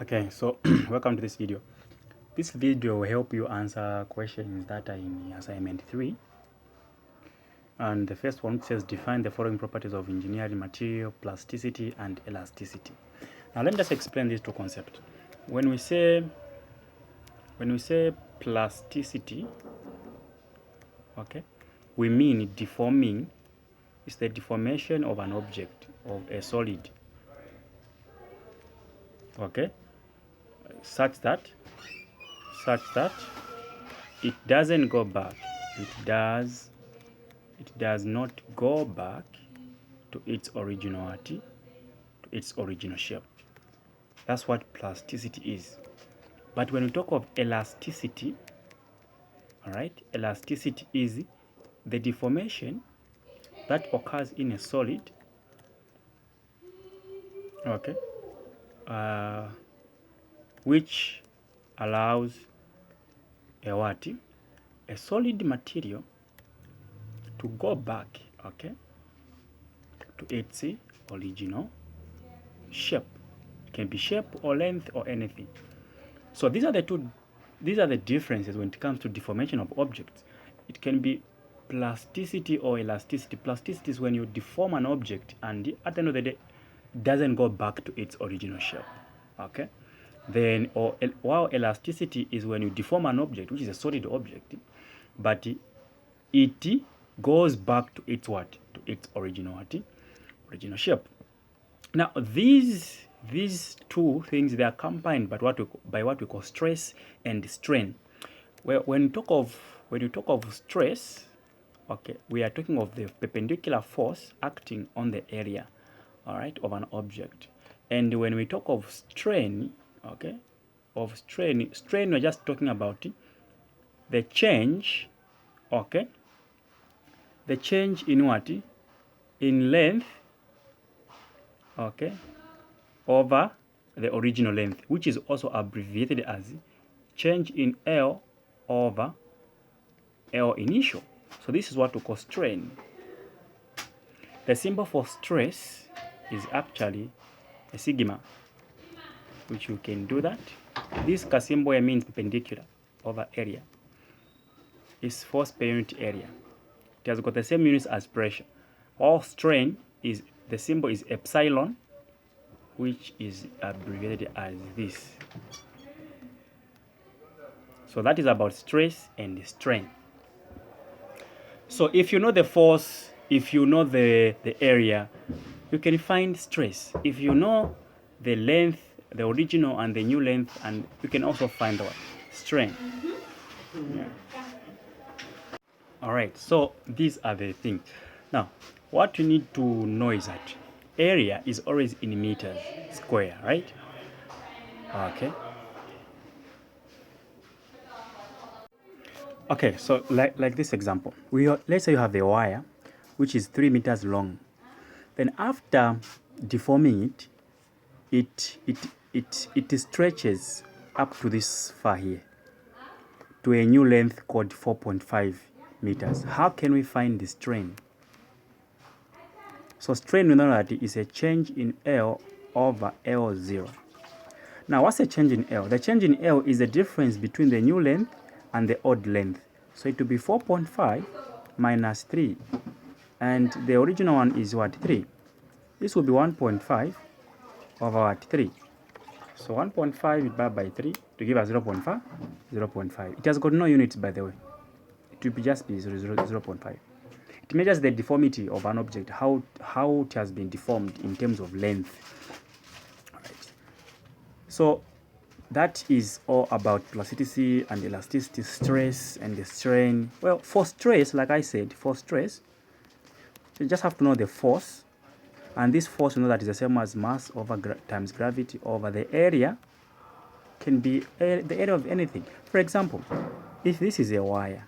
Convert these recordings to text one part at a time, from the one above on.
Okay, so welcome to this video. This video will help you answer questions that are in assignment 3. And the first one says define the following properties of engineering material, plasticity and elasticity. Now let me just explain these two concepts. When we say plasticity, okay, we mean deforming. It's the deformation of an object, of a solid, okay, such that it doesn't go back. It does not go back to its originality, to its original shape. That's what plasticity is. But when we talk of elasticity, all right, elasticity is the deformation that occurs in a solid, okay, which allows a solid material to go back, okay, to its original shape. It can be shape or length or anything. So these are the differences when it comes to deformation of objects. It can be plasticity or elasticity. Plasticity is when you deform an object and at the end of the day it doesn't go back to its original shape, okay. Then while elasticity is when you deform an object which is a solid object, but it goes back to its to its original shape. Now these two things, they are combined by what we call stress and strain. Well, when you talk of stress, okay, we are talking of the perpendicular force acting on the area, all right, of an object. And when we talk of strain, okay, strain we're just talking about the change, okay, the change in what? In length, okay, over the original length, which is also abbreviated as change in L over L initial. So this is what we call strain. The symbol for stress is actually a sigma, which you can do that. This symbol here means perpendicular over area. It's force per unit area. It has got the same units as pressure. All strain is, the symbol is epsilon, which is abbreviated as this. So that is about stress and strain. So if you know the force, if you know the area, you can find stress. If you know the length, the original and the new length, and you can also find what? Strain. Yeah. All right, so these are the things. Now, what you need to know is that area is always in meters square, right? Okay. Okay, so like this example, let's say you have a wire which is 3 meters long. Then after deforming it stretches up to this far here to a new length called 4.5 meters. How can we find the strain? So strain, we know that is a change in L over L0. Now what's the change in L? The change in L is the difference between the new length and the old length. So it will be 4.5 minus 3. And the original one is what? 3. This will be 1.5 over what? 3. So 1.5 divided by 3 to give us 0.5. 0.5. It has got no units, by the way. It will be just be 0.5. It measures the deformity of an object, how it has been deformed in terms of length. All right. So that is all about plasticity and elasticity, stress and the strain. Well, for stress, like I said, for stress, you just have to know the force. And this force, you know that is the same as mass over times gravity over the area. Can be the area of anything. For example, if this is a wire,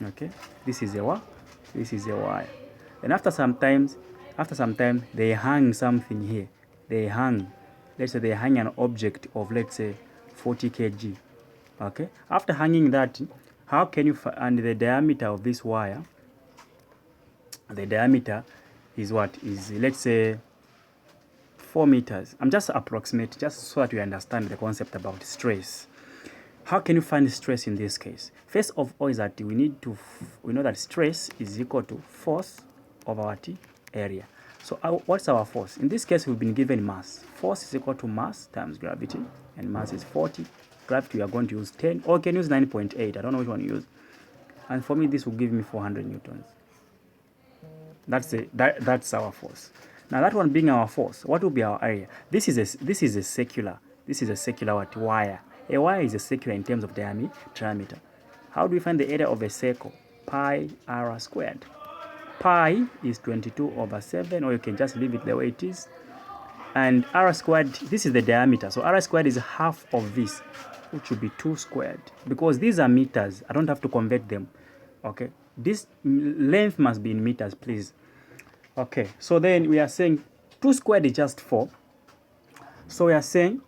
okay, this is a wire. And after some time, they hang something here. Let's say they hang an object of, let's say, 40 kg. Okay. After hanging that, how can you and the diameter of this wire? The diameter is what? Is, let's say, 4 meters. I'm just approximate, just so that you understand the concept about stress. How can you find stress in this case? First of all is that we know that stress is equal to force over what? Area. So what's our force? In this case, we've been given mass. Force is equal to mass times gravity, and mass is 40. Gravity, we are going to use 10, or you can use 9.8. I don't know which one you use. And for me, this will give me 400 newtons. That's our force. Now that one being our force, what will be our area? This is a circular what? Wire. A wire is a circular in terms of diameter. How do we find the area of a circle? Pi r squared. Pi is 22/7, or you can just leave it the way it is. And r squared, this is the diameter. So r squared is half of this, which will be 2 squared. Because these are meters, I don't have to convert them. Okay, this length must be in meters, please. Okay, so then we are saying 2 squared is just 4. So we are saying,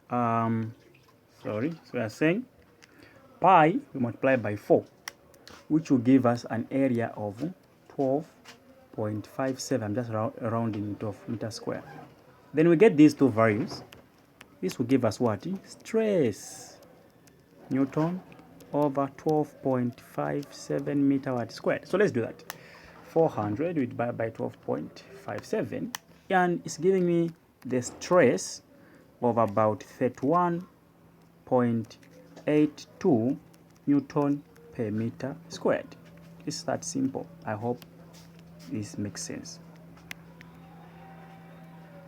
so we are saying pi we multiply by 4, which will give us an area of 12.57. I'm just rounding it off, meter square. Then we get these two values. This will give us what? Stress. Newton over 12.57 meter watt squared. So let's do that. 400 we divide by 12.57, and it's giving me the stress of about 31.82 Newton per meter squared. It's that simple. I hope this makes sense.